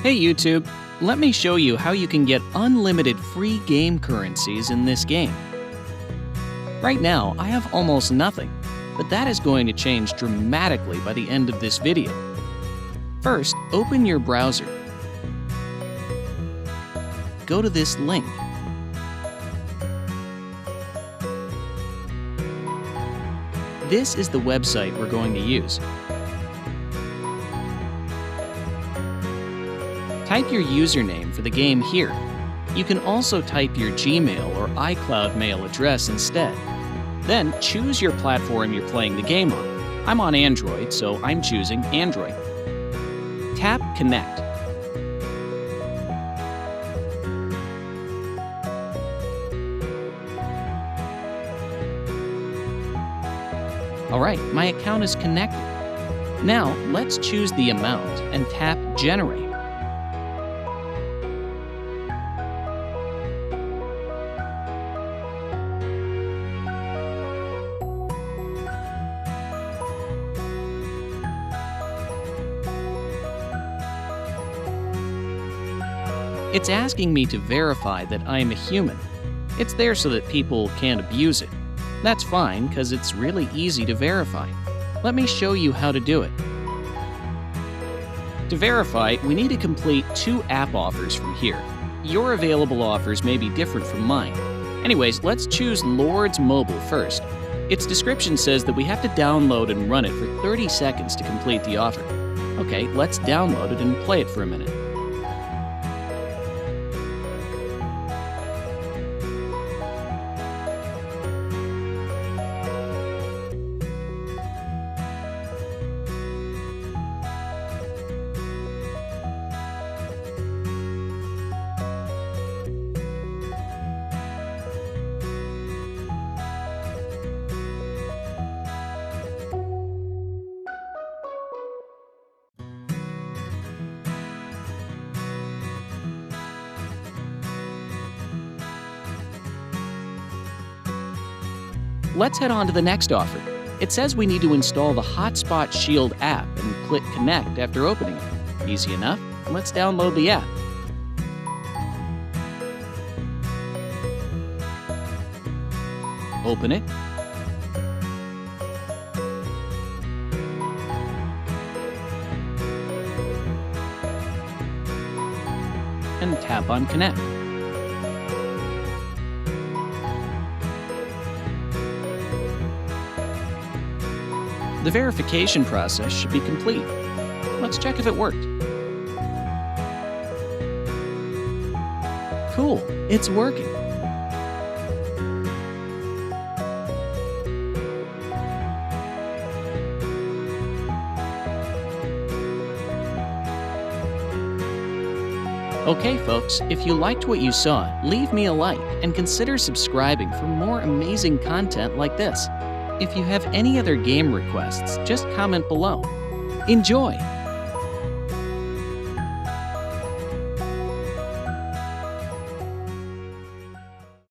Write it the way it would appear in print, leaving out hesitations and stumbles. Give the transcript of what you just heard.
Hey YouTube, let me show you how you can get unlimited free game currencies in this game. Right now, I have almost nothing, but that is going to change dramatically by the end of this video. First, open your browser. Go to this link. This is the website we're going to use. Type your username for the game here. You can also type your Gmail or iCloud mail address instead. Then choose your platform you're playing the game on. I'm on Android, so I'm choosing Android. Tap Connect. Alright, my account is connected. Now, let's choose the amount and tap Generate. It's asking me to verify that I'm a human. It's there so that people can't abuse it. That's fine, because it's really easy to verify. Let me show you how to do it. To verify, we need to complete 2 app offers from here. Your available offers may be different from mine. Anyways, let's choose Lord's Mobile first. Its description says that we have to download and run it for 30 seconds to complete the offer. Okay, let's download it and play it for a minute. Let's head on to the next offer. It says we need to install the Hotspot Shield app and click Connect after opening it. Easy enough. Let's download the app. Open it. And tap on Connect. The verification process should be complete. Let's check if it worked. Cool, it's working. Okay folks, if you liked what you saw, leave me a like and consider subscribing for more amazing content like this. If you have any other game requests, just comment below. Enjoy!